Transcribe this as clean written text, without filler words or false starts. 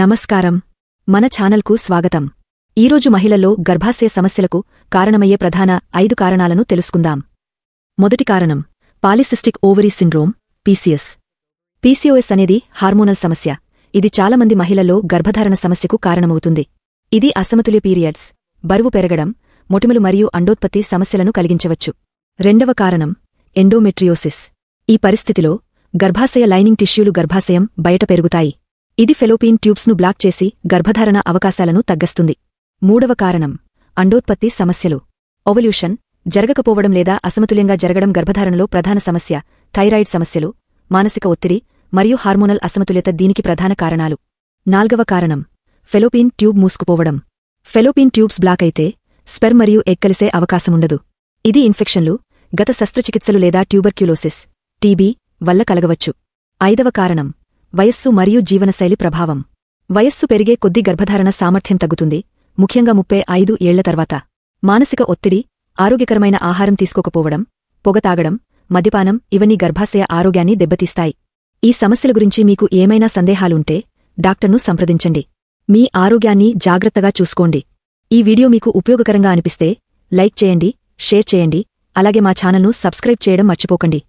నమస్కారం. మన ఛానల్కు స్వాగతం. ఈరోజు మహిళల్లో గర్భాశయ సమస్యలకు కారణమయ్యే ప్రధాన 5 కారణాలను తెలుసుకుందాం. మొదటి కారణం polycystic ovary syndrome PCS. PCOS అనేది హార్మోనల్ సమస్య. ఇది చాలామంది మహిళల్లో గర్భధారణ సమస్యకు కారణమవుతుంది. ఇది అసమతుల్య పీరియడ్స్, బరువు పెరగడం, మొటిమలు మరియు అండోత్పత్తి సమస్యలను కలిగించవచ్చు. రెండవ కారణం ఎండోమెట్రియోసిస్. ఈ పరిస్థితిలో గర్భాశయ లైనింగ్ టిష్యూలు గర్భాశయం బయట పెరుగుతాయి. ఇది ఫెలోపియన్ ట్యూబ్స్ను బ్లాక్ చేసి గర్భధారణ అవకాశాలను తగ్గిస్తుంది. మూడవ కారణం అండోత్పత్తి సమస్యలు. ఓవల్యూషన్ జరగకపోవడం లేదా అసమతుల్యంగా జరగడం గర్భధారణలో ప్రధాన సమస్య. థైరాయిడ్ సమస్యలు, మానసిక ఒత్తిడి మరియు హార్మోనల్ అసమతుల్యత దీనికి ప్రధాన కారణాలు. నాల్గవ కారణం ఫెలోపియన్ ట్యూబ్ మూసుకుపోవడం. ఫెలోపియన్ ట్యూబ్స్ బ్లాక్ అయితే స్పెర్మ్ మరియు ఎగ్ కలిసే అవకాశముండదు. ఇది ఇన్ఫెక్షన్లు, గత శస్త్రచికిత్సలు లేదా ట్యూబర్క్యులోసిస్ టీబీ వల్ల కలగవచ్చు. ఐదవ కారణం వయస్సు మరియు జీవనశైలి ప్రభావం. వయస్సు పెరిగే కొద్దీ గర్భధారణ సామర్థ్యం తగ్గుతుంది, ముఖ్యంగా 35 ఏళ్ల తర్వాత. మానసిక ఒత్తిడి, ఆరోగ్యకరమైన ఆహారం తీసుకోకపోవడం, పొగ తాగడం, మద్యపానం ఇవన్నీ గర్భాశయ ఆరోగ్యాన్ని దెబ్బతీస్తాయి. ఈ సమస్యల గురించి మీకు ఏమైనా సందేహాలుంటే డాక్టర్ను సంప్రదించండి. మీ ఆరోగ్యాన్ని జాగ్రత్తగా చూసుకోండి. ఈ వీడియో మీకు ఉపయోగకరంగా అనిపిస్తే లైక్ చేయండి, షేర్ చేయండి, అలాగే మా ఛానల్ను సబ్స్క్రైబ్ చేయడం మర్చిపోకండి.